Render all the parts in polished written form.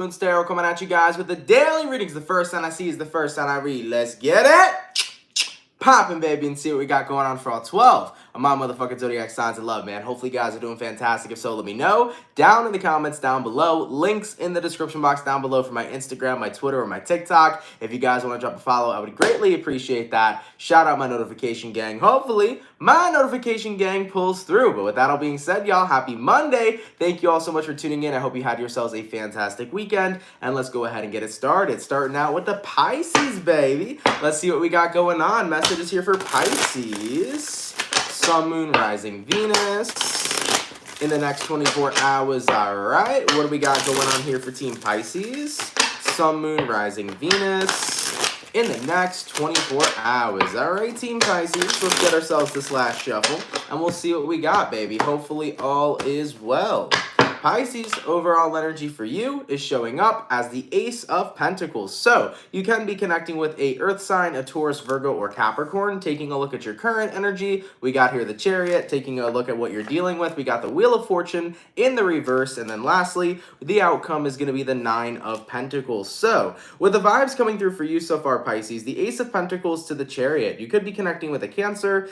CancerMoonsTarot coming at you guys with the daily readings. The first sign I see is the first sign I read. Let's get it poppin', baby, and see what we got going on for all 12 of my motherfucking zodiac signs of love, man. Hopefully you guys are doing fantastic. If so, let me know down in the comments down below. Links in the description box down below for my Instagram, my Twitter, or my TikTok. If you guys want to drop a follow, I would greatly appreciate that. Shout out my notification gang. Hopefully my notification gang pulls through. But with that all being said, y'all, happy Monday. Thank you all so much for tuning in. I hope you had yourselves a fantastic weekend. And let's go ahead and get it started. Starting out with the Pisces, baby. Let's see what we got going on. Messages here for Pisces. Sun, Moon, Rising, Venus in the next 24 hours. All right, what do we got going on here for Team Pisces? Sun, Moon, Rising, Venus in the next 24 hours. All right, Team Pisces, let's get ourselves this last shuffle, and we'll see what we got, baby. Hopefully all is well. Pisces, overall energy for you is showing up as the Ace of Pentacles. So you can be connecting with a Earth sign, a Taurus, Virgo, or Capricorn. Taking a look at your current energy, we got here the Chariot. Taking a look at what you're dealing with, we got the Wheel of Fortune in the reverse. And then lastly, the outcome is going to be the Nine of Pentacles. So with the vibes coming through for you so far, Pisces, the Ace of Pentacles to the Chariot. You could be connecting with a Cancer.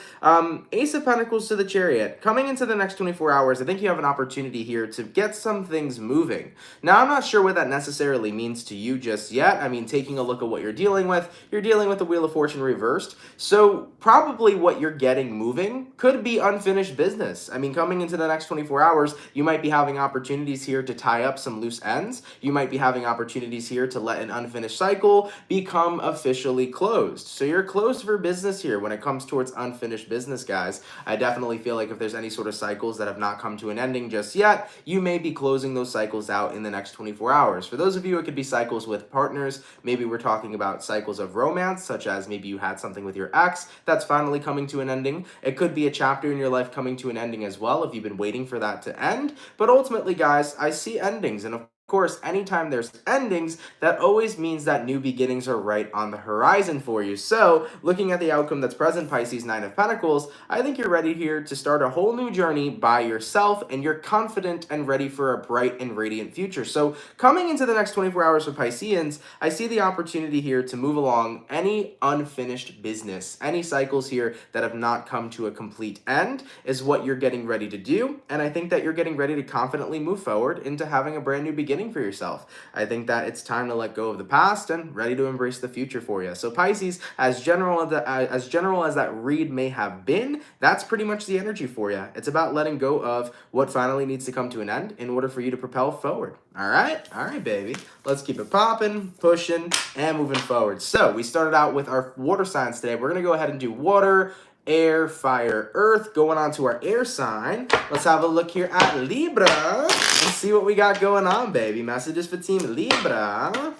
Ace of Pentacles to the Chariot. Coming into the next 24 hours, I think you have an opportunity here to get some things moving. Now, I'm not sure what that necessarily means to you just yet. I mean, taking a look at what you're dealing with the Wheel of Fortune reversed. So probably what you're getting moving could be unfinished business. I mean, coming into the next 24 hours, you might be having opportunities here to tie up some loose ends. You might be having opportunities here to let an unfinished cycle become officially closed. So you're closed for business here when it comes towards unfinished business, guys. I definitely feel like if there's any sort of cycles that have not come to an ending just yet, you may be closing those cycles out in the next 24 hours. For those of you, it could be cycles with partners. Maybe we're talking about cycles of romance, such as maybe you had something with your ex that's finally coming to an ending. It could be a chapter in your life coming to an ending as well, if you've been waiting for that to end. But ultimately, guys, I see endings, and of course, anytime there's endings, that always means that new beginnings are right on the horizon for you. So, looking at the outcome that's present, Pisces, Nine of Pentacles, I think you're ready here to start a whole new journey by yourself, and you're confident and ready for a bright and radiant future. So, coming into the next 24 hours for Pisceans, I see the opportunity here to move along any unfinished business. Any cycles here that have not come to a complete end is what you're getting ready to do, and I think that you're getting ready to confidently move forward into having a brand new beginning for yourself. I think that it's time to let go of the past and ready to embrace the future for you. So Pisces, as general as that read may have been, that's pretty much the energy for you. It's about letting go of what finally needs to come to an end in order for you to propel forward. All right, baby. Let's keep it popping, pushing, and moving forward. So we started out with our water signs today. We're gonna go ahead and do water, air, fire, earth. Going on to our air sign, let's have a look here at Libra and see what we got going on, baby. Messages for Team Libra.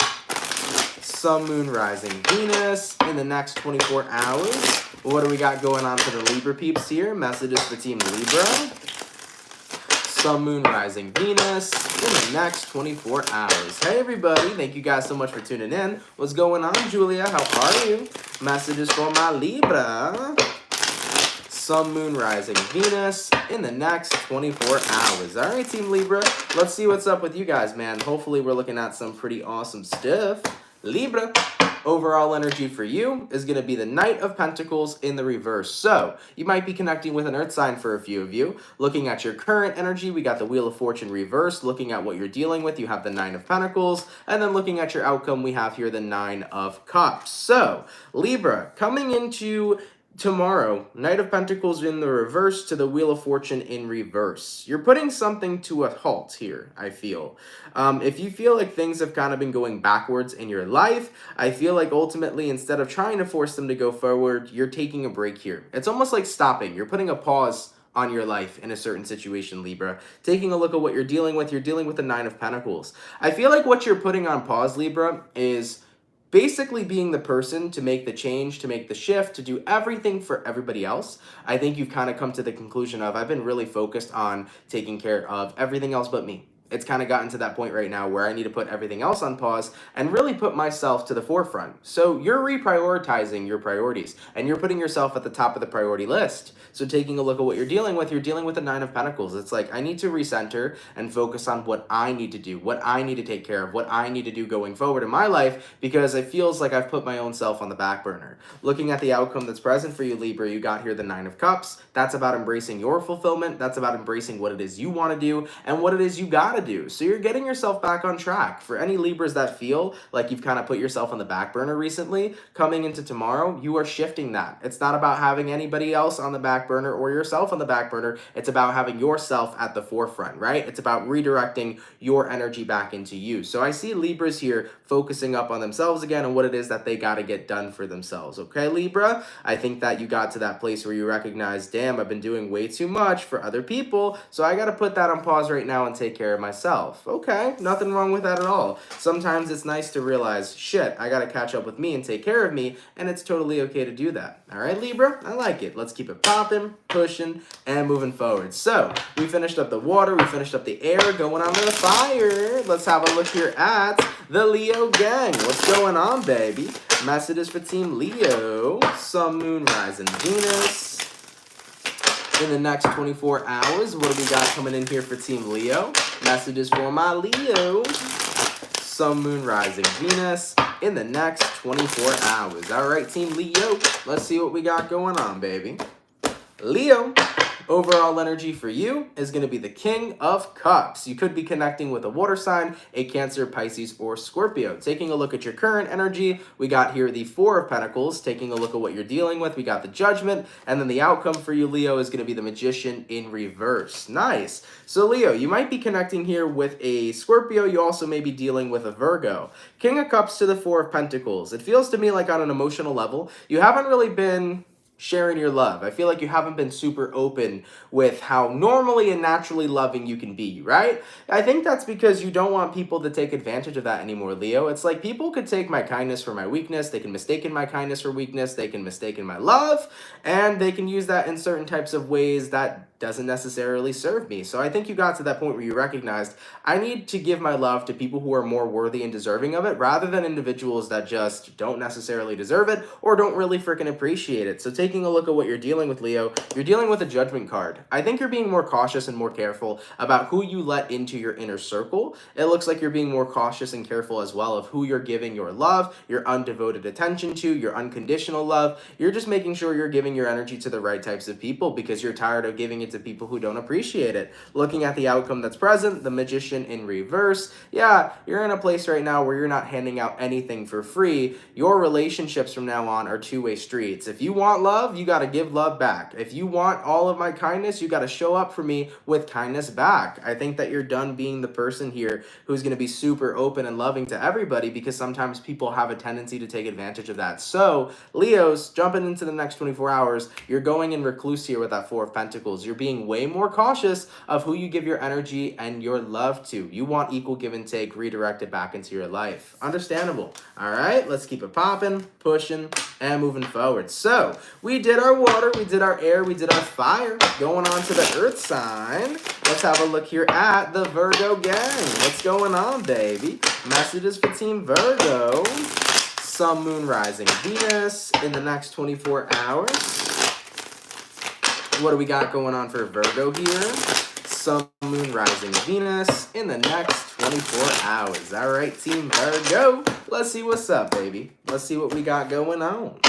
Sun, Moon, Rising, Venus in the next 24 hours. What do we got going on for the Libra peeps here? Messages for Team Libra. Sun, Moon, Rising, Venus in the next 24 hours. Hey, everybody. Thank you guys so much for tuning in. What's going on, Julia? How are you? Messages for my Libra. Sun, Moon, Rising, Venus in the next 24 hours. All right, Team Libra, let's see what's up with you guys, man. Hopefully we're looking at some pretty awesome stuff. Libra, overall energy for you is going to be the Knight of Pentacles in the reverse. So you might be connecting with an earth sign for a few of you. Looking at your current energy, we got the Wheel of Fortune reversed. Looking at what you're dealing with, you have the Nine of Pentacles. And then looking at your outcome, we have here the Nine of Cups. So Libra, coming into tomorrow, Knight of Pentacles in the reverse to the Wheel of Fortune in reverse. You're putting something to a halt here, I feel. If you feel like things have kind of been going backwards in your life, I feel like ultimately, instead of trying to force them to go forward, you're taking a break here. It's almost like stopping. You're putting a pause on your life in a certain situation, Libra. Taking a look at what you're dealing with the Nine of Pentacles. I feel like what you're putting on pause, Libra, is basically being the person to make the change, to make the shift, to do everything for everybody else. I think you've kind of come to the conclusion of, I've been really focused on taking care of everything else but me. it's kind of gotten to that point right now where I need to put everything else on pause and really put myself to the forefront. So you're reprioritizing your priorities and you're putting yourself at the top of the priority list. So taking a look at what you're dealing with the Nine of Pentacles. It's like, I need to recenter and focus on what I need to do, what I need to take care of, what I need to do going forward in my life, because it feels like I've put my own self on the back burner. Looking at the outcome that's present for you, Libra, you got here the Nine of Cups. That's about embracing your fulfillment. That's about embracing what it is you want to do and what it is you gotta do. So you're getting yourself back on track. For any Libras that feel like you've kind of put yourself on the back burner recently, coming into tomorrow, you are shifting that. It's not about having anybody else on the back burner or yourself on the back burner. It's about having yourself at the forefront, right? It's about redirecting your energy back into you. So I see Libras here focusing up on themselves again and what it is that they got to get done for themselves. Okay, Libra? I think that you got to that place where you recognize, damn, I've been doing way too much for other people, so I got to put that on pause right now and take care of myself. Okay, nothing wrong with that at all. Sometimes it's nice to realize, shit, I got to catch up with me and take care of me, and it's totally okay to do that. All right, Libra? I like it. Let's keep it popping, pushing, and moving forward. So, we finished up the water, we finished up the air, going on to the fire. Let's have a look here at the Leo gang. What's going on, baby? Messages for Team Leo. Sun, Moon, Rising, Venus. In the next 24 hours, what do we got coming in here for Team Leo? Messages for my Leo. Sun, Moon, Rising, Venus. In the next 24 hours. All right, Team Leo. Let's see what we got going on, baby. Leo, overall energy for you is going to be the King of Cups. You could be connecting with a water sign, a Cancer, Pisces, or Scorpio. Taking a look at your current energy, we got here the Four of Pentacles. Taking a look at what you're dealing with, we got the Judgment. And then the outcome for you, Leo, is going to be the Magician in reverse. Nice. So, Leo, you might be connecting here with a Scorpio. You also may be dealing with a Virgo. King of Cups to the Four of Pentacles. It feels to me like on an emotional level, you haven't really been sharing your love. I feel like you haven't been super open with how normally and naturally loving you can be, right? I think that's because you don't want people to take advantage of that anymore, Leo. It's like people could take my kindness for my weakness. They can mistake my kindness for weakness. They can mistake my love, and they can use that in certain types of ways that doesn't necessarily serve me. So I think you got to that point where you recognized, I need to give my love to people who are more worthy and deserving of it, rather than individuals that just don't necessarily deserve it or don't really freaking appreciate it. So taking a look at what you're dealing with, Leo, you're dealing with a Judgment card. I think you're being more cautious and more careful about who you let into your inner circle. It looks like you're being more cautious and careful as well of who you're giving your love, your undevoted attention to, your unconditional love. You're just making sure you're giving your energy to the right types of people because you're tired of giving it to people who don't appreciate it. Looking at the outcome that's present, the Magician in reverse. Yeah, you're in a place right now where you're not handing out anything for free. Your relationships from now on are two-way streets. If you want love, you got to give love back. If you want all of my kindness, you got to show up for me with kindness back. I think that you're done being the person here who's going to be super open and loving to everybody, because sometimes people have a tendency to take advantage of that. So, Leos, jumping into the next 24 hours, you're going in recluse here with that Four of Pentacles. You're being way more cautious of who you give your energy and your love to. You want equal give and take redirected back into your life. Understandable. All right, let's keep it popping, pushing, and moving forward. So, we did our water, we did our air, we did our fire. Going on to the earth sign. Let's have a look here at the Virgo gang. What's going on, baby? Messages for Team Virgo. Sun, Moon, Rising, Venus in the next 24 hours. What do we got going on for Virgo here? Sun, Moon, Rising, Venus in the next 24 hours. All right, Team Virgo. Let's see what's up, baby. Let's see what we got going on.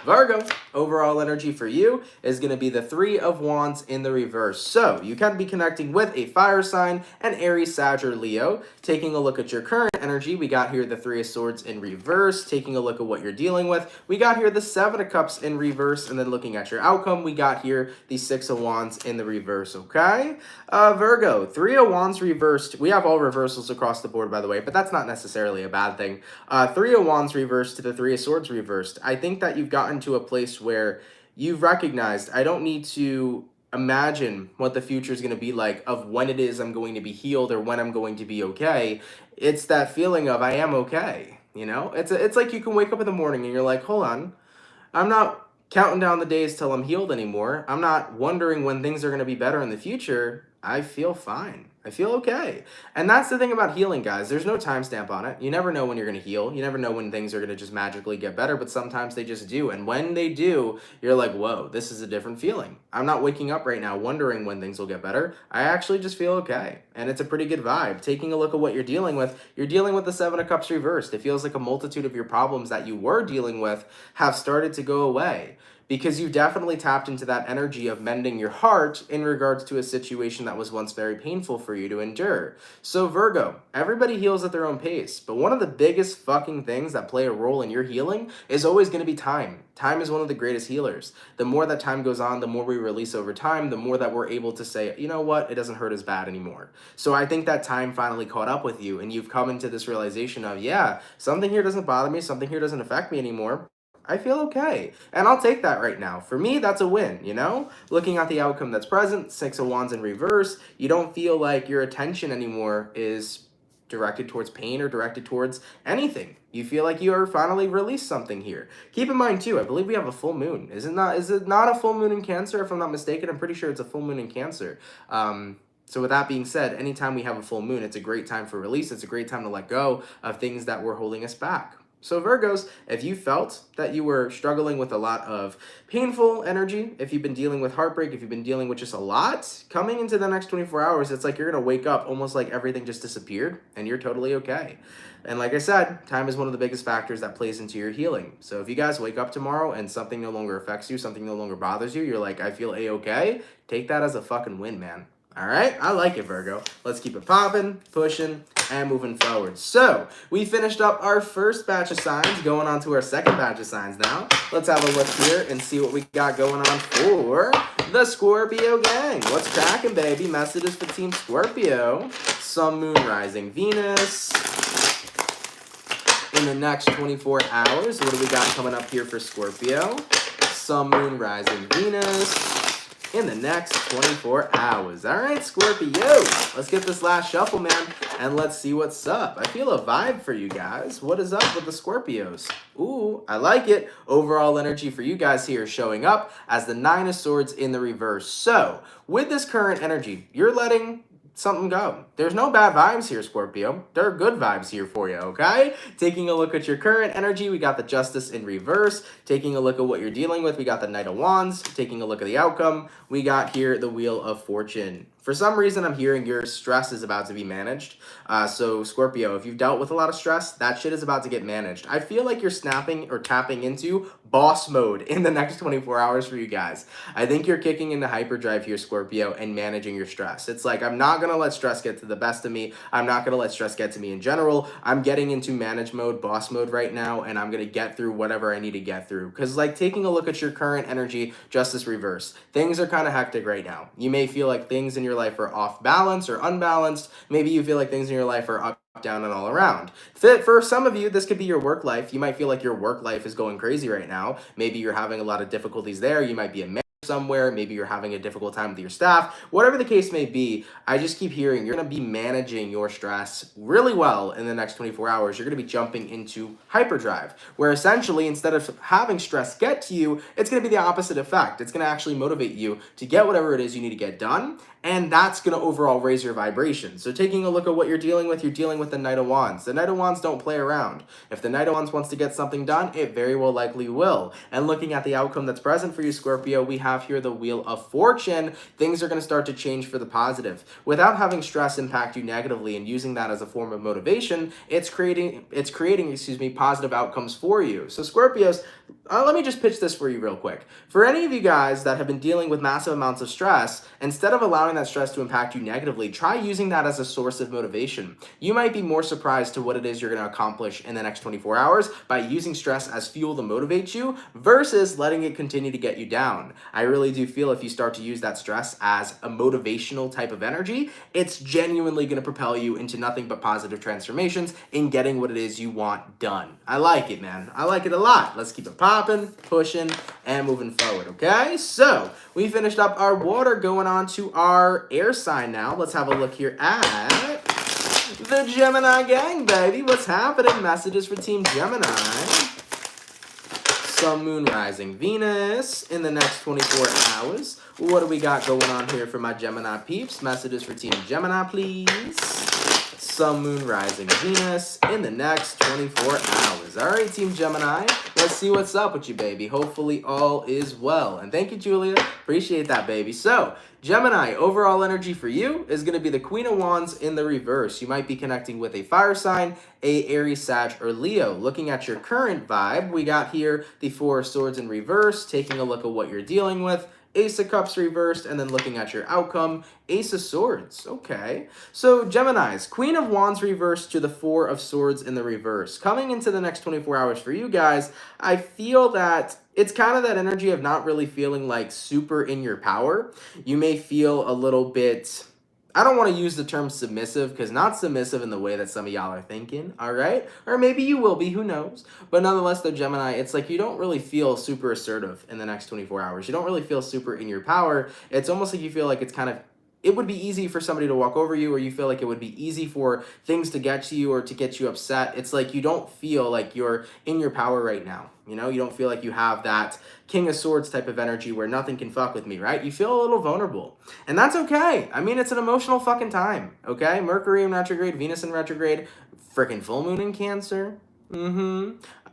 Virgo, overall energy for you is going to be the Three of Wands in the reverse. So you can be connecting with a fire sign, an Aries, Sag, or Leo. Taking a look at your current energy, we got here the Three of Swords in reverse. Taking a look at what you're dealing with, we got here the Seven of Cups in reverse. And then looking at your outcome, we got here the Six of Wands in the reverse, okay? Virgo, Three of Wands reversed. We have all reversals across the board, by the way, but that's not necessarily a bad thing. Three of Wands reversed to the Three of Swords reversed. I think that you've gotten to a place where you've recognized, I don't need to imagine what the future is going to be like of when it is I'm going to be healed or when I'm going to be okay. It's that feeling of I am okay. You know, it's like you can wake up in the morning and you're like, hold on, I'm not counting down the days till I'm healed anymore. I'm not wondering when things are going to be better in the future. I feel fine. I feel okay. And that's the thing about healing, guys. There's no timestamp on it. You never know when you're going to heal. You never know when things are going to just magically get better, but sometimes they just do. And when they do, you're like, whoa, this is a different feeling. I'm not waking up right now wondering when things will get better. I actually just feel okay. And it's a pretty good vibe. Taking a look at what you're dealing with the Seven of Cups reversed. It feels like a multitude of your problems that you were dealing with have started to go away, because you definitely tapped into that energy of mending your heart in regards to a situation that was once very painful for you to endure. So Virgo, everybody heals at their own pace, but one of the biggest fucking things that play a role in your healing is always going to be time. Time is one of the greatest healers. The more that time goes on, the more we release over time, the more that we're able to say, you know what, it doesn't hurt as bad anymore. So I think that time finally caught up with you, and you've come into this realization of, yeah, something here doesn't bother me, something here doesn't affect me anymore. I feel okay. And I'll take that right now. For me, that's a win, you know? Looking at the outcome that's present, Six of Wands in reverse, you don't feel like your attention anymore is directed towards pain or directed towards anything. You feel like you are finally released something here. Keep in mind too, I believe we have a full moon. Is it not a full moon in Cancer, if I'm not mistaken? I'm pretty sure it's a full moon in Cancer. So with that being said, anytime we have a full moon, it's a great time for release. It's a great time to let go of things that were holding us back. So Virgos, if you felt that you were struggling with a lot of painful energy, if you've been dealing with heartbreak, if you've been dealing with just a lot, coming into the next 24 hours, it's like you're going to wake up almost like everything just disappeared and you're totally okay. And like I said, time is one of the biggest factors that plays into your healing. So if you guys wake up tomorrow and something no longer affects you, something no longer bothers you, you're like, I feel A-okay, take that as a fucking win, man. All right, I like it, Virgo. Let's keep it popping, pushing, and moving forward. So we finished up our first batch of signs, going on to our second batch of signs now. Let's have a look here and see what we got going on for the Scorpio gang. What's cracking, baby? Messages for Team Scorpio. Sun, Moon, Rising, Venus. In the next 24 hours, what do we got coming up here for Scorpio? Sun, Moon, Rising, Venus. In the next 24 hours. All right, Scorpio, let's get this last shuffle, man, and let's see what's up. I feel a vibe for you guys. What is up with the Scorpios? Ooh, I like it. Overall energy for you guys here showing up as the Nine of Swords in the reverse. So with this current energy, you're letting something go. There's no bad vibes here, Scorpio. There are good vibes here for you, okay? Taking a look at your current energy, we got the Justice in reverse. Taking a look at what you're dealing with, we got the Knight of Wands. Taking a look at the outcome, we got here the Wheel of Fortune. For some reason, I'm hearing your stress is about to be managed. So Scorpio, if you've dealt with a lot of stress, that shit is about to get managed. I feel like you're snapping or tapping into boss mode in the next 24 hours for you guys. I think you're kicking into hyperdrive here, Scorpio, and managing your stress. It's like, I'm not going to let stress get to the best of me. I'm not going to let stress get to me in general. I'm getting into manage mode, boss mode right now, and I'm going to get through whatever I need to get through. Because like taking a look at your current energy, Justice reverse, things are kind of hectic right now. You may feel like things in your life are off balance or unbalanced. Maybe you feel like things in your life are up, down, and all around. For some of you, this could be your work life. You might feel like your work life is going crazy right now. Maybe you're having a lot of difficulties there. You might be a manager somewhere. Maybe you're having a difficult time with your staff. Whatever the case may be, I just keep hearing you're going to be managing your stress really well in the next 24 hours. You're going to be jumping into hyperdrive, where essentially instead of having stress get to you, it's going to be the opposite effect. It's going to actually motivate you to get whatever it is you need to get done. And that's going to overall raise your vibration. So taking a look at what you're dealing with the Knight of Wands. The Knight of Wands don't play around. If the Knight of Wands wants to get something done, it very well likely will. And looking at the outcome that's present for you, Scorpio, we have here the Wheel of Fortune. Things are going to start to change for the positive. Without having stress impact you negatively and using that as a form of motivation, it's creating positive outcomes for you. So Scorpios, let me just pitch this for you real quick. For any of you guys that have been dealing with massive amounts of stress, instead of allowing that stress to impact you negatively, try using that as a source of motivation. You might be more surprised to what it is you're going to accomplish in the next 24 hours by using stress as fuel to motivate you versus letting it continue to get you down. I really do feel if you start to use that stress as a motivational type of energy, it's genuinely going to propel you into nothing but positive transformations in getting what it is you want done. I like it, man. I like it a lot. Let's keep it popping, pushing, and moving forward, okay? So we finished up our water, going on to our air sign now. Let's have a look here at the Gemini gang, baby. What's happening? Messages for Team Gemini. Sun, Moon, Rising, Venus in the next 24 hours. What do we got going on here for my Gemini peeps? Messages for Team Gemini, please. Sun, Moon, Rising, Venus in the next 24 hours. All right, Team Gemini, let's see what's up with you, baby. Hopefully all is well. And thank you, Julia. Appreciate that, baby. So, Gemini, overall energy for you is going to be the Queen of Wands in the reverse. You might be connecting with a fire sign, a Aries, Sag, or Leo. Looking at your current vibe, we got here the Four of Swords in reverse, taking a look at what you're dealing with. Ace of Cups reversed, and then looking at your outcome, Ace of Swords. Okay. So, Geminis, Queen of Wands reversed to the Four of Swords in the reverse. Coming into the next 24 hours for you guys, I feel that it's kind of that energy of not really feeling like super in your power. You may feel a little bit, I don't want to use the term submissive, because not submissive in the way that some of y'all are thinking, all right? Or maybe you will be, who knows? But nonetheless, though, Gemini, it's like you don't really feel super assertive in the next 24 hours. You don't really feel super in your power. It's almost like you feel like it's kind of, it would be easy for somebody to walk over you, or you feel like it would be easy for things to get to you or to get you upset. It's like you don't feel like you're in your power right now. You know, you don't feel like you have that King of Swords type of energy where nothing can fuck with me, right? You feel a little vulnerable. And that's okay. I mean, it's an emotional fucking time, okay? Mercury in retrograde, Venus in retrograde, freaking full moon in Cancer.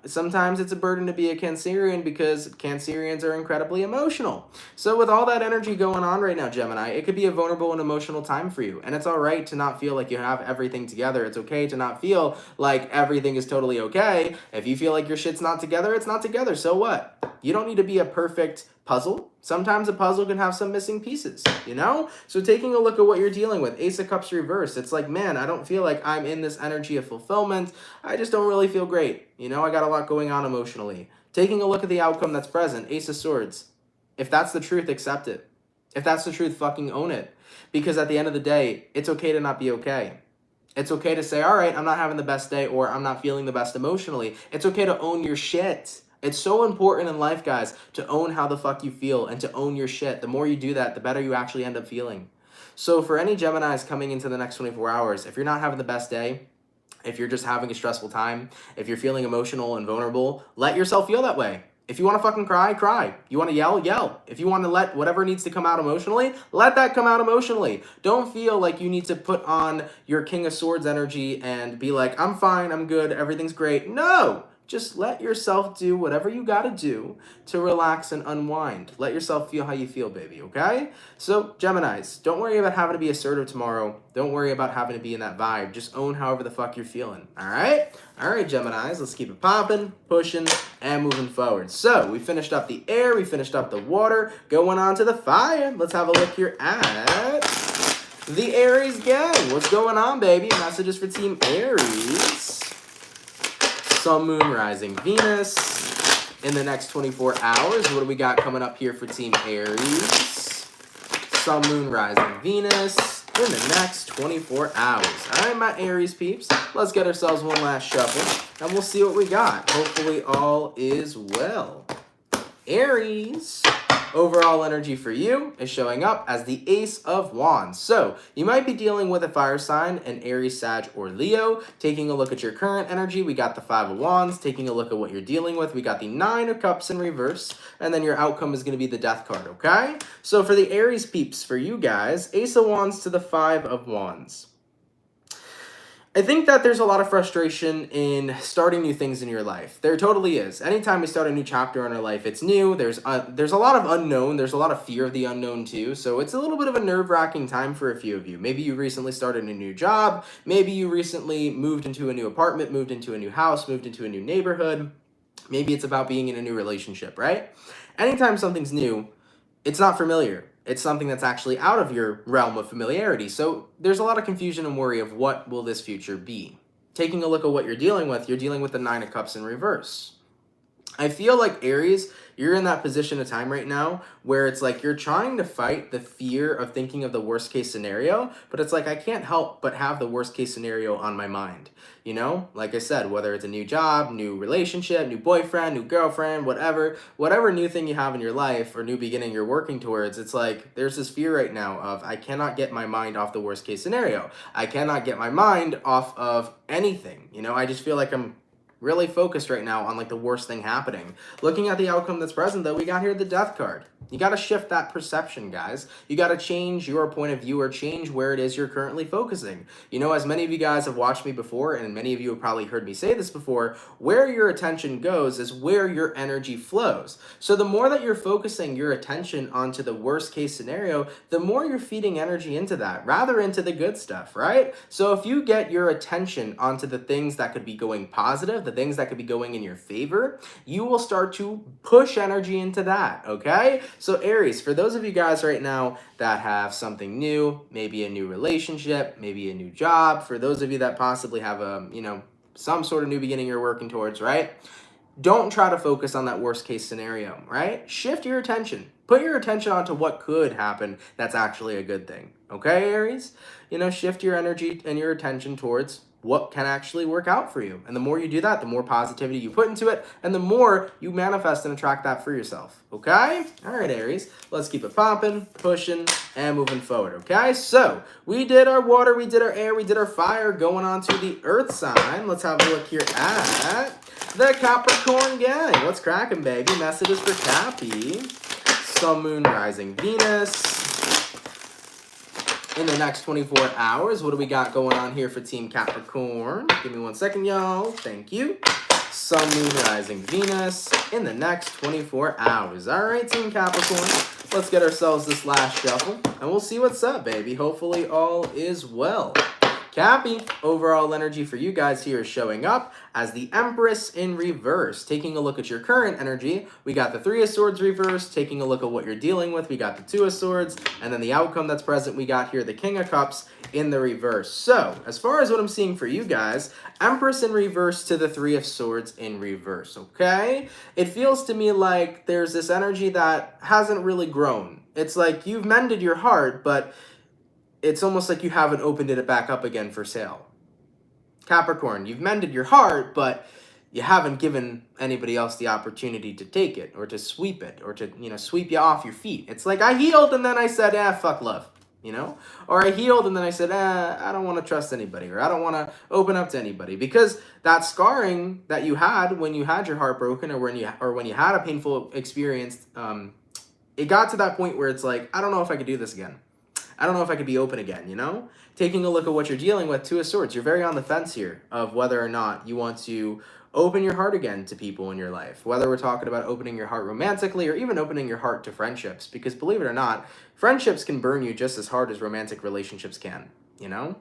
Sometimes it's a burden to be a Cancerian because Cancerians are incredibly emotional. So with all that energy going on right now, Gemini, it could be a vulnerable and emotional time for you. And it's all right to not feel like you have everything together. It's okay to not feel like everything is totally okay. If you feel like your shit's not together, it's not together. So what? You don't need to be a perfect puzzle. Sometimes a puzzle can have some missing pieces, you know? So taking a look at what you're dealing with, Ace of Cups reverse, it's like, man, I don't feel like I'm in this energy of fulfillment. I just don't really feel great. You know, I got a lot going on emotionally. Taking a look at the outcome that's present, Ace of Swords. If that's the truth, accept it. If that's the truth, fucking own it. Because at the end of the day, it's okay to not be okay. It's okay to say, all right, I'm not having the best day, or I'm not feeling the best emotionally. It's okay to own your shit. It's so important in life, guys, to own how the fuck you feel and to own your shit. The more you do that, the better you actually end up feeling. So for any Geminis coming into the next 24 hours, if you're not having the best day, if you're just having a stressful time, if you're feeling emotional and vulnerable, let yourself feel that way. If you want to fucking cry, cry. You want to yell, yell. If you want to let whatever needs to come out emotionally, let that come out emotionally. Don't feel like you need to put on your King of Swords energy and be like, I'm fine, I'm good, everything's great. No! Just let yourself do whatever you gotta do to relax and unwind. Let yourself feel how you feel, baby, okay? So, Geminis, don't worry about having to be assertive tomorrow. Don't worry about having to be in that vibe. Just own however the fuck you're feeling, all right? All right, Geminis, let's keep it popping, pushing, and moving forward. So, we finished up the air, we finished up the water, going on to the fire. Let's have a look here at the Aries gang. What's going on, baby? Messages for Team Aries. Sun, Moon, Rising, Venus in the next 24 hours. What do we got coming up here for Team Aries? Sun, Moon, Rising, Venus in the next 24 hours. All right, my Aries peeps, let's get ourselves one last shuffle, and we'll see what we got. Hopefully all is well. Aries, overall energy for you is showing up as the Ace of Wands. So you might be dealing with a fire sign, an Aries, Sag, or Leo. Taking a look at your current energy, we got the Five of Wands. Taking a look at what you're dealing with, we got the Nine of Cups in reverse. And then your outcome is going to be the Death card, okay? So for the Aries peeps, for you guys, Ace of Wands to the Five of Wands. I think that there's a lot of frustration in starting new things in your life. There totally is. Anytime we start a new chapter in our life, it's new. There's a lot of unknown. There's a lot of fear of the unknown too. So it's a little bit of a nerve-wracking time for a few of you. Maybe you recently started a new job. Maybe you recently moved into a new apartment, moved into a new house, moved into a new neighborhood. Maybe it's about being in a new relationship, right? Anytime something's new, it's not familiar. It's something that's actually out of your realm of familiarity. So there's a lot of confusion and worry of what will this future be. Taking a look at what you're dealing with the Nine of Cups in reverse. I feel like Aries, you're in that position of time right now where it's like you're trying to fight the fear of thinking of the worst case scenario, but it's like I can't help but have the worst case scenario on my mind. You know, like I said, whether it's a new job, new relationship, new boyfriend, new girlfriend, whatever new thing you have in your life or new beginning you're working towards, it's like there's this fear right now of I cannot get my mind off the worst case scenario. I cannot get my mind off of anything. You know, I just feel like I'm really focused right now on like the worst thing happening. Looking at the outcome that's present though, we got here the Death card. You got to shift that perception, guys. You got to change your point of view or change where it is you're currently focusing. You know, as many of you guys have watched me before, and many of you have probably heard me say this before, where your attention goes is where your energy flows. So the more that you're focusing your attention onto the worst case scenario, the more you're feeding energy into that, rather into the good stuff, right? So if you get your attention onto the things that could be going positive, the things that could be going in your favor, you will start to push energy into that, okay? So Aries, for those of you guys right now that have something new, maybe a new relationship, maybe a new job, for those of you that possibly have a, you know, some sort of new beginning you're working towards, right? Don't try to focus on that worst case scenario, right? Shift your attention. Put your attention onto what could happen that's actually a good thing, okay, Aries? You know, shift your energy and your attention towards what can actually work out for you. And the more you do that, the more positivity you put into it, and the more you manifest and attract that for yourself, okay? All right, Aries, let's keep it popping, pushing, and moving forward, okay? So we did our water, we did our air, we did our fire, going on to the earth sign. Let's have a look here at the Capricorn gang. What's cracking, baby? Messages for Cappy. Sun, Moon, Rising, Venus. In the next 24 hours, what do we got going on here for Team Capricorn? Give me 1 second, y'all. Thank you. Sun, Moon, Rising, Venus. In the next 24 hours. All right, Team Capricorn. Let's get ourselves this last shuffle, and we'll see what's up, baby. Hopefully all is well. Cappy, overall energy for you guys here is showing up as the Empress in reverse. Taking a look at your current energy, we got the Three of Swords reversed. Taking a look at what you're dealing with, we got the Two of Swords. And then the outcome that's present, we got here the King of Cups in the reverse. So, as far as what I'm seeing for you guys, Empress in reverse to the Three of Swords in reverse, okay? It feels to me like there's this energy that hasn't really grown. It's like you've mended your heart, but it's almost like you haven't opened it back up again for sale. Capricorn, you've mended your heart, but you haven't given anybody else the opportunity to take it or to sweep it or to, you know, sweep you off your feet. It's like I healed and then I said, fuck love, you know? Or I healed and then I said, I don't want to trust anybody, or I don't want to open up to anybody, because that scarring that you had when you had your heart broken, or when you had a painful experience, it got to that point where it's like, I don't know if I could do this again. I don't know if I could be open again, you know? Taking a look at what you're dealing with, Two of Swords, you're very on the fence here of whether or not you want to open your heart again to people in your life. Whether we're talking about opening your heart romantically or even opening your heart to friendships. Because believe it or not, friendships can burn you just as hard as romantic relationships can, you know?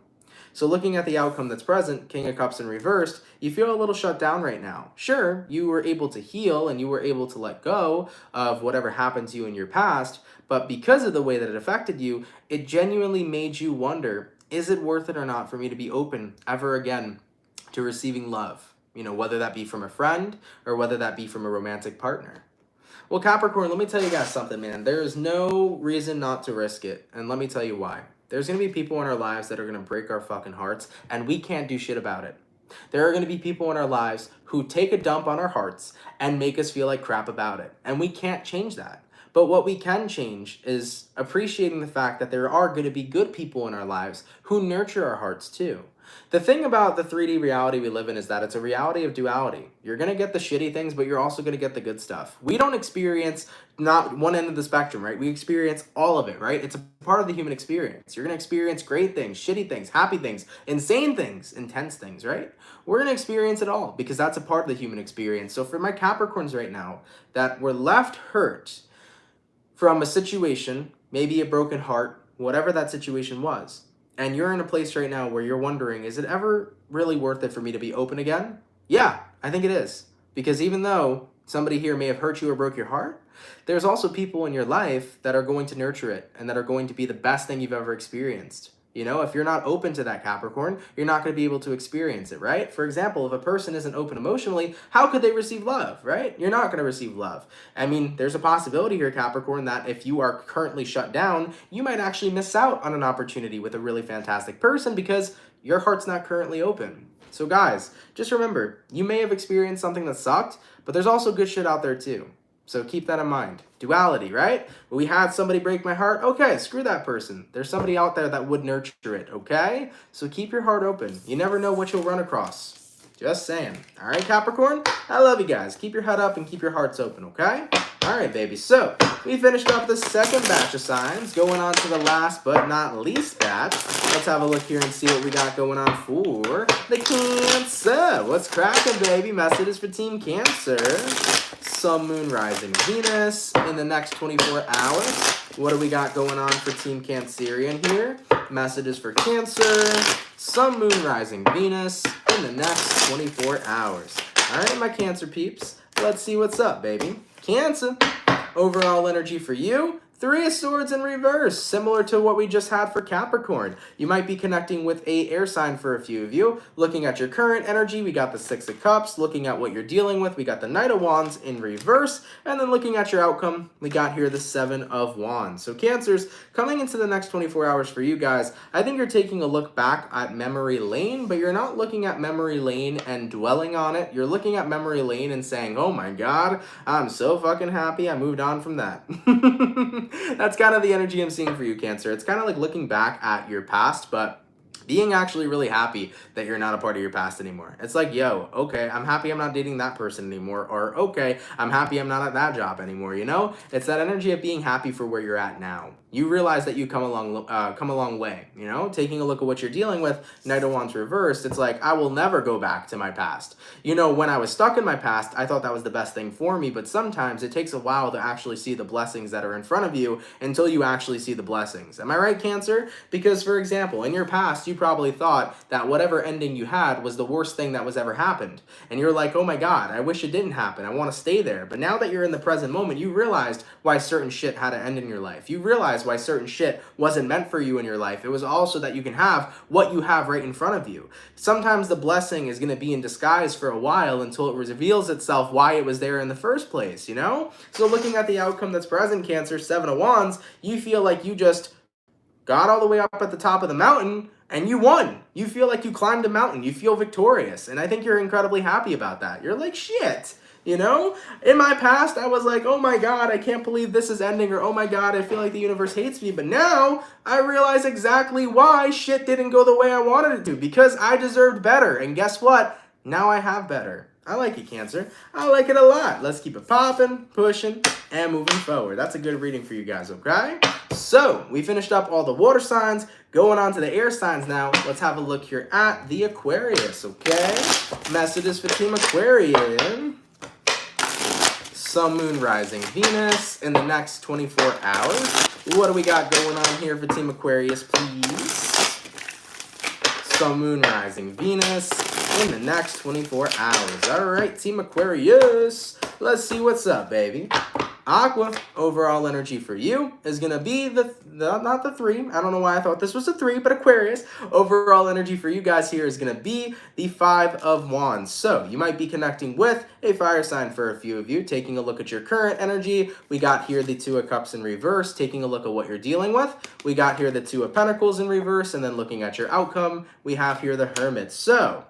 So looking at the outcome that's present, King of Cups in reversed, you feel a little shut down right now. Sure, you were able to heal and you were able to let go of whatever happened to you in your past, but because of the way that it affected you, it genuinely made you wonder, is it worth it or not for me to be open ever again to receiving love? You know, whether that be from a friend or whether that be from a romantic partner. Well, Capricorn, let me tell you guys something, man. There is no reason not to risk it, and let me tell you why. There's going to be people in our lives that are going to break our fucking hearts, and we can't do shit about it. There are going to be people in our lives who take a dump on our hearts and make us feel like crap about it, and we can't change that. But what we can change is appreciating the fact that there are going to be good people in our lives who nurture our hearts too. The thing about the 3D reality we live in is that it's a reality of duality. You're going to get the shitty things, but you're also going to get the good stuff. We don't experience not one end of the spectrum, right? We experience all of it, right? It's a part of the human experience. You're going to experience great things, shitty things, happy things, insane things, intense things, right? We're going to experience it all because that's a part of the human experience. So for my Capricorns right now that were left hurt from a situation, maybe a broken heart, whatever that situation was, and you're in a place right now where you're wondering, is it ever really worth it for me to be open again? Yeah, I think it is. Because even though somebody here may have hurt you or broke your heart, there's also people in your life that are going to nurture it and that are going to be the best thing you've ever experienced. You know, if you're not open to that, Capricorn, you're not going to be able to experience it, right? For example, if a person isn't open emotionally, how could they receive love, right? You're not going to receive love. I mean, there's a possibility here, Capricorn, that if you are currently shut down, you might actually miss out on an opportunity with a really fantastic person because your heart's not currently open. So guys, just remember, you may have experienced something that sucked, but there's also good shit out there too. So keep that in mind. Duality, right? We had somebody break my heart. Okay, screw that person. There's somebody out there that would nurture it, okay? So keep your heart open. You never know what you'll run across. Just saying. All right, Capricorn? I love you guys. Keep your head up and keep your hearts open, okay? All right, baby. So we finished up the second batch of signs. Going on to the last but not least batch. Let's have a look here and see what we got going on for the Cancer. What's cracking, baby? Messages for Team Cancer. Sun, Moon, Rising, Venus in the next 24 hours. What do we got going on for Team Cancerian here? Messages for Cancer. Sun, Moon, Rising, Venus in the next 24 hours. All right, my Cancer peeps. Let's see what's up, baby. Cancer. Overall energy for you. 3 of Swords in reverse, similar to what we just had for Capricorn. You might be connecting with a air sign for a few of you. Looking at your current energy, we got the 6 of Cups. Looking at what you're dealing with, we got the Knight of Wands in reverse. And then looking at your outcome, we got here the 7 of Wands. So Cancers, coming into the next 24 hours for you guys, I think you're taking a look back at memory lane, but you're not looking at memory lane and dwelling on it. You're looking at memory lane and saying, oh my God, I'm so fucking happy I moved on from that. That's kind of the energy I'm seeing for you, Cancer. It's kind of like looking back at your past, but being actually really happy that you're not a part of your past anymore. It's like, yo, okay, I'm happy I'm not dating that person anymore, or okay, I'm happy I'm not at that job anymore, you know? It's that energy of being happy for where you're at now. You realize that you come a long way, you know? Taking a look at what you're dealing with, Knight of Wands reversed, it's like, I will never go back to my past. You know, when I was stuck in my past, I thought that was the best thing for me, but sometimes it takes a while to actually see the blessings that are in front of you until you actually see the blessings. Am I right, Cancer? Because, for example, in your past, you probably thought that whatever ending you had was the worst thing that was ever happened. And you're like, oh my God, I wish it didn't happen. I want to stay there. But now that you're in the present moment, you realized why certain shit had to end in your life. You realize why certain shit wasn't meant for you in your life. It was also that you can have what you have right in front of you. Sometimes the blessing is going to be in disguise for a while until it reveals itself why it was there in the first place, you know? So looking at the outcome that's present, Cancer, 7 of Wands, you feel like you just got all the way up at the top of the mountain and you won. You feel like you climbed a mountain. You feel victorious. And I think you're incredibly happy about that. You're like, shit. You know, in my past, I was like, oh my God, I can't believe this is ending, or oh my God, I feel like the universe hates me. But now I realize exactly why shit didn't go the way I wanted it to, because I deserved better. And guess what? Now I have better. I like it, Cancer. I like it a lot. Let's keep it popping, pushing, and moving forward. That's a good reading for you guys, okay? So we finished up all the water signs. Going on to the air signs now. Let's have a look here at the Aquarius, okay? Messages for Team Aquarian. Sun, Moon, Rising, Venus in the next 24 hours. What do we got going on here for Team Aquarius, please? Sun, Moon, Rising, Venus in the next 24 hours. All right, Team Aquarius. Let's see what's up, baby. Aqua, overall energy for you is going to be not the 3. I don't know why I thought this was a 3, but Aquarius. Overall energy for you guys here is going to be the 5 of Wands. So you might be connecting with a fire sign for a few of you. Taking a look at your current energy, we got here the 2 of Cups in reverse. Taking a look at what you're dealing with, we got here the 2 of Pentacles in reverse. And then looking at your outcome, we have here the Hermit. So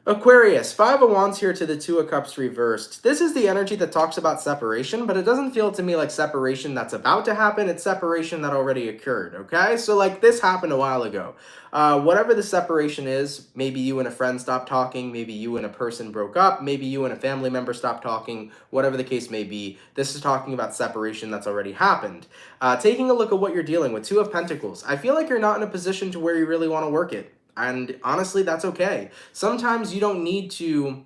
Aquarius, 5 of Wands here to the 2 of Cups reversed. This is the energy that talks about separation, but it doesn't feel to me like separation that's about to happen. It's separation that already occurred, okay? So like this happened a while ago. Whatever the separation is, maybe you and a friend stopped talking, maybe you and a person broke up, maybe you and a family member stopped talking, whatever the case may be. This is talking about separation that's already happened. Taking a look at what you're dealing with, 2 of Pentacles. I feel like you're not in a position to where you really want to work it. And honestly, that's okay. Sometimes you don't need to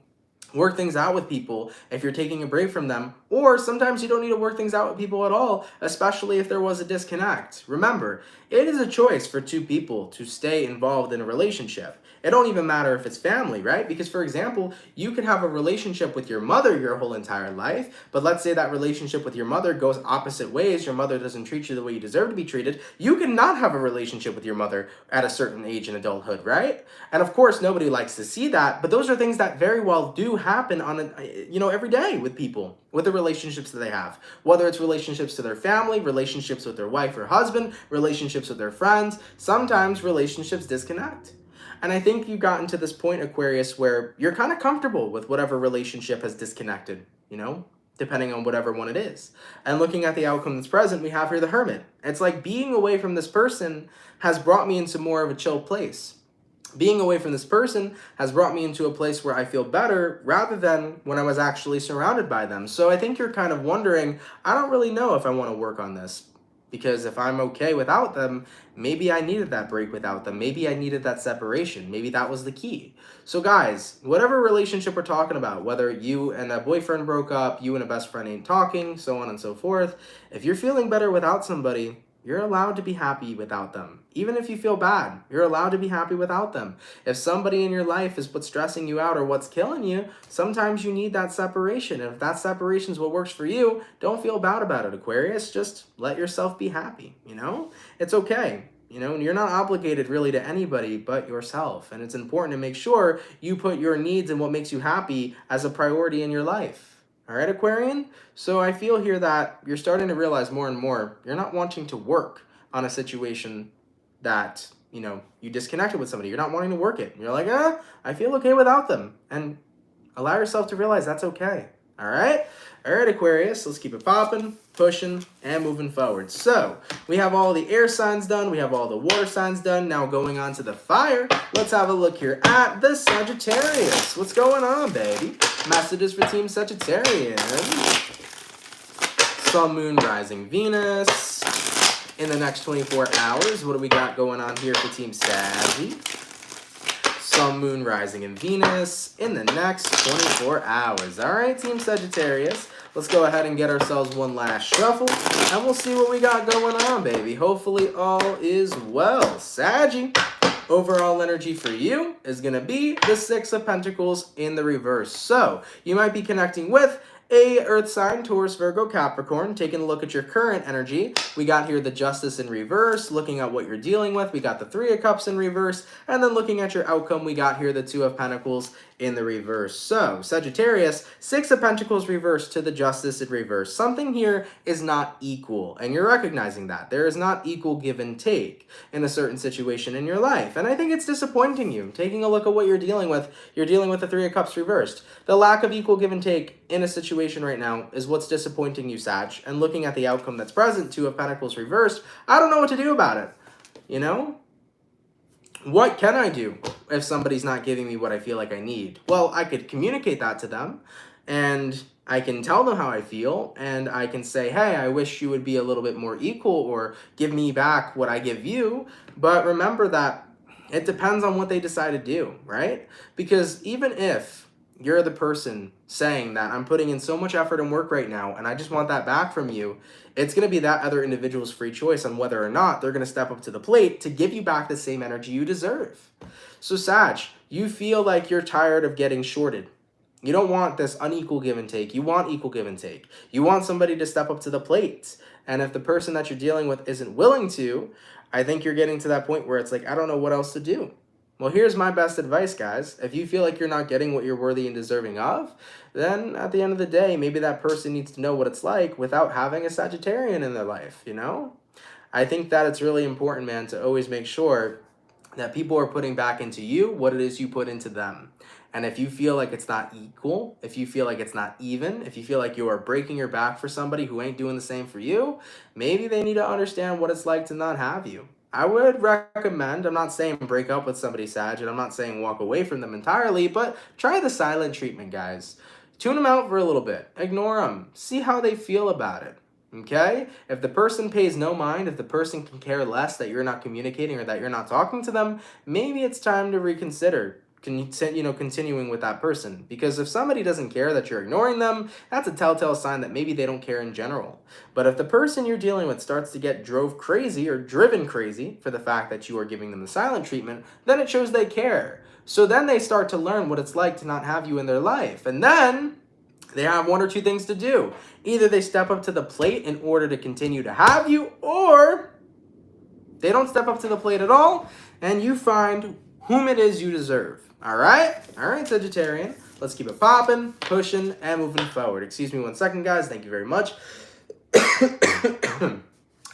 work things out with people if you're taking a break from them, or sometimes you don't need to work things out with people at all, especially if there was a disconnect. Remember, it is a choice for 2 people to stay involved in a relationship. It don't even matter if it's family, right? Because, for example, you could have a relationship with your mother your whole entire life, but let's say that relationship with your mother goes opposite ways. Your mother doesn't treat you the way you deserve to be treated. You cannot have a relationship with your mother at a certain age in adulthood, right? And of course, nobody likes to see that, but those are things that very well do happen on every day with people, with the relationships that they have. Whether it's relationships to their family, relationships with their wife or husband, relationships with their friends, sometimes relationships disconnect. And I think you've gotten to this point, Aquarius, where you're kind of comfortable with whatever relationship has disconnected, depending on whatever one it is. And looking at the outcome that's present, we have here the Hermit. It's like being away from this person has brought me into more of a chill place. being away from this person has brought me into a place where I feel better rather than when I was actually surrounded by them. So I think you're kind of wondering, I don't really know if I want to work on this. Because if I'm okay without them, maybe I needed that break without them. Maybe I needed that separation. Maybe that was the key. So guys, whatever relationship we're talking about, whether you and a boyfriend broke up, you and a best friend ain't talking, so on and so forth, if you're feeling better without somebody, you're allowed to be happy without them. Even if you feel bad, you're allowed to be happy without them. If somebody in your life is what's stressing you out or what's killing you, sometimes you need that separation. And if that separation is what works for you, don't feel bad about it, Aquarius. Just let yourself be happy, you know? It's okay. You know, you're not obligated really to anybody but yourself. And it's important to make sure you put your needs and what makes you happy as a priority in your life. All right, Aquarian? So I feel here that you're starting to realize more and more you're not wanting to work on a situation that, you know, you disconnected with somebody. You're not wanting to work it. You're like, I feel okay without them. And allow yourself to realize that's okay. All right? All right, Aquarius, let's keep it popping, pushing, and moving forward. So we have all the air signs done. We have all the water signs done. Now going on to the fire, let's have a look here at the Sagittarius. What's going on, baby? Messages for Team Sagittarius. Sun, Moon, Rising, Venus. In the next 24 hours, what do we got going on here for Team Saggy? Sun, Moon, Rising, and Venus in the next 24 hours. All right, Team Sagittarius. Let's go ahead and get ourselves one last shuffle, and we'll see what we got going on, baby. Hopefully all is well. Saggy, overall energy for you is going to be the Six of Pentacles in the reverse. So you might be connecting with a earth sign, Taurus, Virgo, Capricorn. Taking a look at your current energy, we got here the Justice in reverse, looking at what you're dealing with. We got the Three of Cups in reverse, and then looking at your outcome, we got here the Two of Pentacles in the reverse. So Sagittarius, Six of Pentacles reverse to the Justice in reverse. Something here is not equal, and you're recognizing that. There is not equal give and take in a certain situation in your life, and I think it's disappointing you. Taking a look at what you're dealing with the Three of Cups reversed. The lack of equal give and take in a situation right now is what's disappointing you, Sag. And looking at the outcome that's present, Two of Pentacles reversed, I don't know what to do about it. You know? What can I do if somebody's not giving me what I feel like I need? Well, I could communicate that to them, and I can tell them how I feel, and I can say, hey, I wish you would be a little bit more equal or give me back what I give you. But remember that it depends on what they decide to do, right? Because even if you're the person saying that I'm putting in so much effort and work right now and I just want that back from you, it's going to be that other individual's free choice on whether or not they're going to step up to the plate to give you back the same energy you deserve. So Sag, you feel like you're tired of getting shorted. You don't want this unequal give and take. You want equal give and take. You want somebody to step up to the plate. And if the person that you're dealing with isn't willing to, I think you're getting to that point where it's like, I don't know what else to do. Well, here's my best advice, guys. If you feel like you're not getting what you're worthy and deserving of, then at the end of the day, maybe that person needs to know what it's like without having a Sagittarian in their life, you know? I think that it's really important, man, to always make sure that people are putting back into you what it is you put into them. And if you feel like it's not equal, if you feel like it's not even, if you feel like you are breaking your back for somebody who ain't doing the same for you, maybe they need to understand what it's like to not have you. I would recommend, I'm not saying break up with somebody, Sag, and I'm not saying walk away from them entirely, but try the silent treatment, guys. Tune them out for a little bit. Ignore them. See how they feel about it, okay? If the person pays no mind, if the person can care less that you're not communicating or that you're not talking to them, maybe it's time to reconsider continuing with that person. Because if somebody doesn't care that you're ignoring them, that's a telltale sign that maybe they don't care in general. But if the person you're dealing with starts to get drove crazy or driven crazy for the fact that you are giving them the silent treatment, then it shows they care. So then they start to learn what it's like to not have you in their life. And then they have one or two things to do. Either they step up to the plate in order to continue to have you, or they don't step up to the plate at all, and you find whom it is you deserve. All right, Sagittarian. Let's keep it popping, pushing, and moving forward. Excuse me 1 second, guys. Thank you very much. I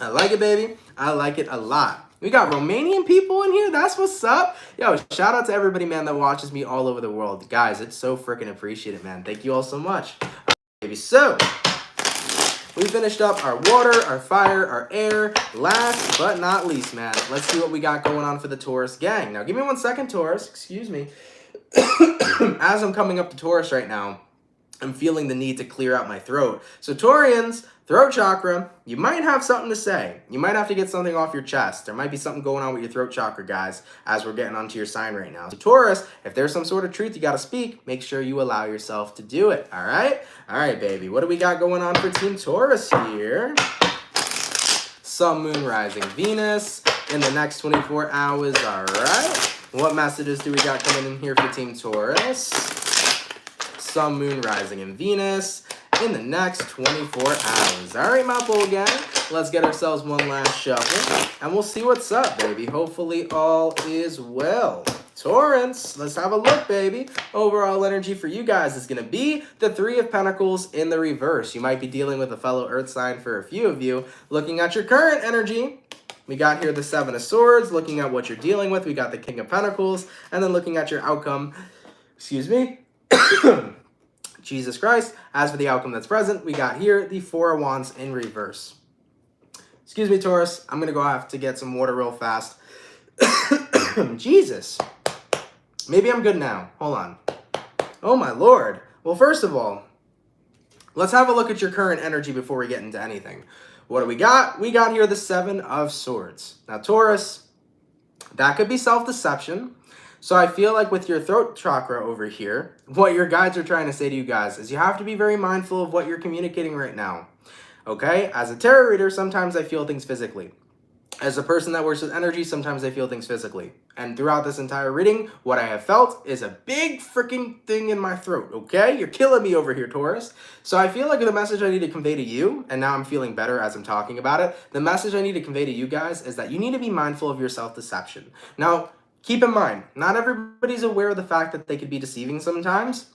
like it, baby. I like it a lot. We got Romanian people in here. That's what's up. Yo, shout out to everybody, man, that watches me all over the world. Guys, it's so freaking appreciated, man. Thank you all so much. Baby. So, We finished up our water, our fire, our air. Last but not least, man, let's see what we got going on for the Taurus gang. Now, give me 1 second, Taurus. Excuse me. As I'm coming up to Taurus right now, I'm feeling the need to clear out my throat. So Taurians, throat chakra, you might have something to say. You might have to get something off your chest. There might be something going on with your throat chakra, guys, as we're getting onto your sign right now. So Taurus, if there's some sort of truth you got to speak, make sure you allow yourself to do it, all right? All right, baby. What do we got going on for Team Taurus here? Sun, Moon, Rising, Venus in the next 24 hours, all right? What messages do we got coming in here for Team Taurus? Sun, Moon, Rising, and Venus in the next 24 hours. All right, my bull gang, let's get ourselves one last shuffle, and we'll see what's up, baby. Hopefully all is well. Taurus, let's have a look, baby. Overall energy for you guys is going to be the Three of Pentacles in the reverse. You might be dealing with a fellow Earth sign for a few of you. Looking at your current energy, we got here the Seven of Swords. Looking at what you're dealing with, we got the King of Pentacles. And then looking at your outcome, excuse me, Jesus Christ. As for the outcome that's present, we got here the Four of Wands in reverse. Excuse me, Taurus. I'm going to go have to get some water real fast. Jesus. Maybe I'm good now. Hold on. Oh, my Lord. Well, first of all, let's have a look at your current energy before we get into anything. What do we got? We got here the Seven of Swords. Now, Taurus, that could be self-deception. So I feel like with your throat chakra over here, what your guides are trying to say to you guys is you have to be very mindful of what you're communicating right now. Okay? As a tarot reader, sometimes I feel things physically. As a person that works with energy, sometimes I feel things physically. And throughout this entire reading, what I have felt is a big freaking thing in my throat, okay? You're killing me over here, Taurus. So I feel like the message I need to convey to you, and now I'm feeling better as I'm talking about it, the message I need to convey to you guys is that you need to be mindful of your self-deception. Now, keep in mind, not everybody's aware of the fact that they could be deceiving sometimes.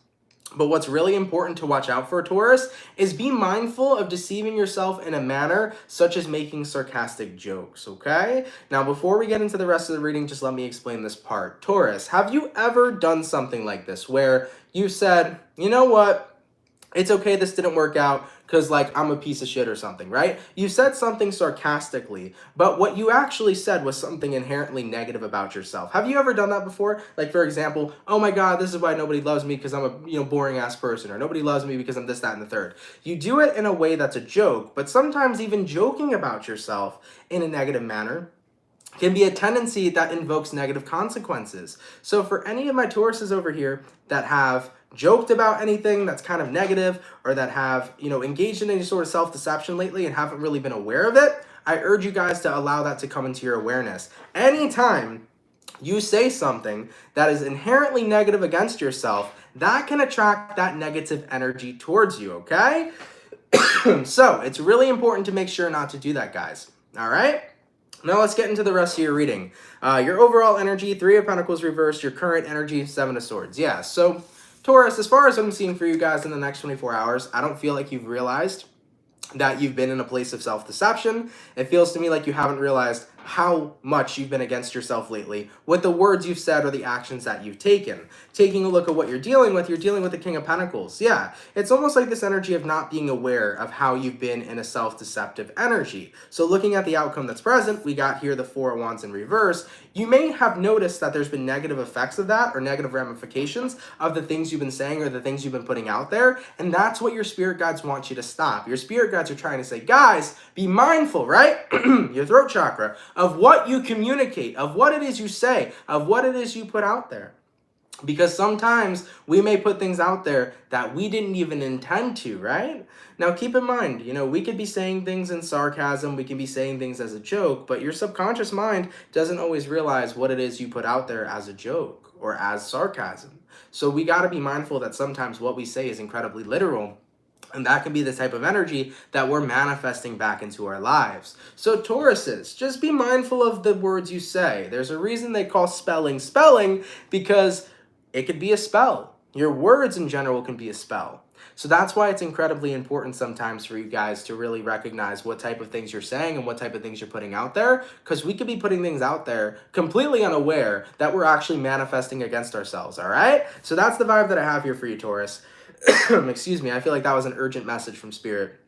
But what's really important to watch out for, Taurus, is be mindful of deceiving yourself in a manner such as making sarcastic jokes, okay? Now, before we get into the rest of the reading, just let me explain this part. Taurus, have you ever done something like this where you said, you know what? It's okay, this didn't work out because, like, I'm a piece of shit or something, right? You said something sarcastically, but what you actually said was something inherently negative about yourself. Have you ever done that before? Like, for example, oh my God, this is why nobody loves me because I'm a, boring ass person, or nobody loves me because I'm this, that, and the third. You do it in a way that's a joke, but sometimes even joking about yourself in a negative manner can be a tendency that invokes negative consequences. So for any of my Tauruses over here that have joked about anything that's kind of negative, or that have, engaged in any sort of self-deception lately and haven't really been aware of it, I urge you guys to allow that to come into your awareness. Anytime you say something that is inherently negative against yourself, that can attract that negative energy towards you, okay? So it's really important to make sure not to do that, guys. All right? Now let's get into the rest of your reading. Your overall energy, Three of Pentacles reversed, your current energy, Seven of Swords. Yeah, so Taurus, as far as I'm seeing for you guys in the next 24 hours, I don't feel like you've realized that you've been in a place of self-deception. It feels to me like you haven't realized how much you've been against yourself lately with the words you've said or the actions that you've taken. Taking a look at what you're dealing with the King of Pentacles. Yeah, it's almost like this energy of not being aware of how you've been in a self-deceptive energy. So looking at the outcome that's present, we got here the Four of Wands in reverse. You may have noticed that there's been negative effects of that, or negative ramifications of the things you've been saying or the things you've been putting out there, and that's what your spirit guides want you to stop. Your spirit guides are trying to say, guys, be mindful, right? Your throat chakra, of what you communicate, of what it is you say, of what it is you put out there. Because sometimes we may put things out there that we didn't even intend to, right? Now keep in mind, we could be saying things in sarcasm, we can be saying things as a joke, but your subconscious mind doesn't always realize what it is you put out there as a joke or as sarcasm. So we got to be mindful that sometimes what we say is incredibly literal. And that can be the type of energy that we're manifesting back into our lives. So Tauruses, just be mindful of the words you say. There's a reason they call spelling, because it could be a spell. Your words in general can be a spell. So that's why it's incredibly important sometimes for you guys to really recognize what type of things you're saying and what type of things you're putting out there. Because we could be putting things out there completely unaware that we're actually manifesting against ourselves, all right? So that's the vibe that I have here for you, Taurus. Excuse me, I feel like that was an urgent message from Spirit.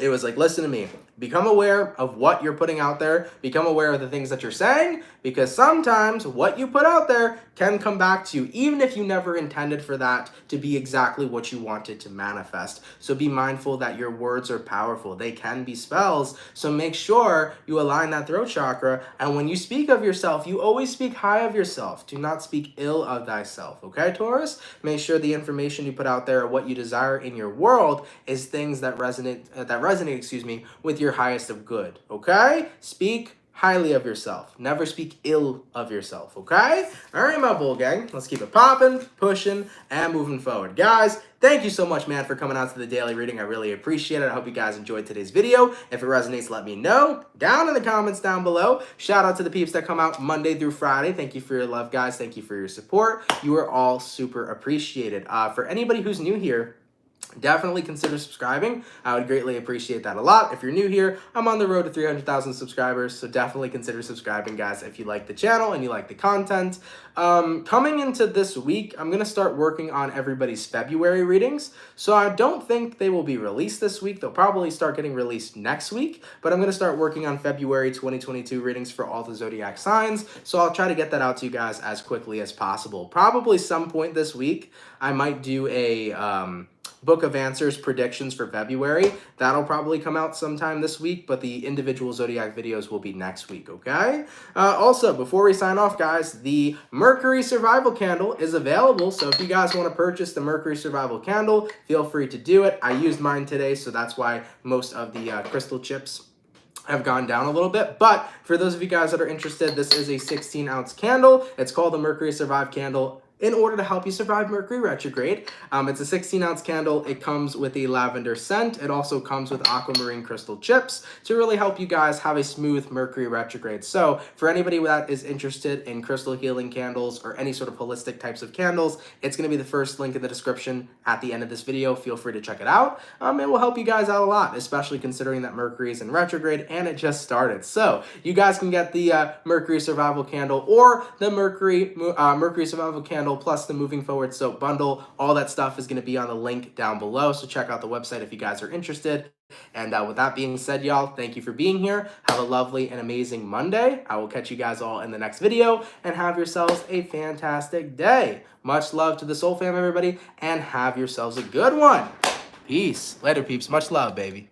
it was like, listen to me. Become aware of what you're putting out there. Become aware of the things that you're saying, because sometimes what you put out there can come back to you, even if you never intended for that to be exactly what you wanted to manifest. So be mindful that your words are powerful. They can be spells. So make sure you align that throat chakra. And when you speak of yourself, you always speak high of yourself. Do not speak ill of thyself. Okay, Taurus? Make sure the information you put out there, what you desire in your world, is things that resonate, with your highest of good. Okay? Speak highly of yourself. Never speak ill of yourself, okay? All right, my bull gang. Let's keep it popping, pushing, and moving forward. Guys, thank you so much, man, for coming out to the daily reading. I really appreciate it. I hope you guys enjoyed today's video. If it resonates, let me know down in the comments down below. Shout out to the peeps that come out Monday through Friday. Thank you for your love, guys. Thank you for your support. You are all super appreciated. For anybody who's new here, definitely consider subscribing. I would greatly appreciate that a lot. If you're new here, I'm on the road to 300,000 subscribers, so definitely consider subscribing, guys, if you like the channel and you like the content. Coming into this week, I'm going to start working on everybody's February readings, so I don't think they will be released this week. They'll probably start getting released next week, but I'm going to start working on February 2022 readings for all the zodiac signs, so I'll try to get that out to you guys as quickly as possible. Probably some point this week, I might do a book of answers predictions for February. That'll probably come out sometime this week, but the individual zodiac videos will be next week, okay? Also, before we sign off, guys, the Mercury Survival Candle is available, so if you guys want to purchase the Mercury Survival Candle, feel free to do it. I used mine today, so that's why most of the crystal chips have gone down a little bit. But for those of you guys that are interested, this is a 16-ounce candle. It's called the Mercury Survive Candle, in order to help you survive Mercury retrograde. It's a 16-ounce candle. It comes with a lavender scent. It also comes with aquamarine crystal chips to really help you guys have a smooth Mercury retrograde. So for anybody that is interested in crystal healing candles or any sort of holistic types of candles, it's going to be the first link in the description at the end of this video. Feel free to check it out. It will help you guys out a lot, especially considering that Mercury is in retrograde and it just started. So you guys can get the Mercury Survival Candle or the Mercury Survival Candle plus the Moving Forward Soap Bundle. All that stuff is going to be on the link down below, so check out the website if you guys are interested. And with that being said, y'all, thank you for being here. Have a lovely and amazing Monday. I will catch you guys all in the next video, and have yourselves a fantastic day. Much love to the Soul Fam, everybody, and have yourselves a good one. Peace. Later, peeps. Much love, baby.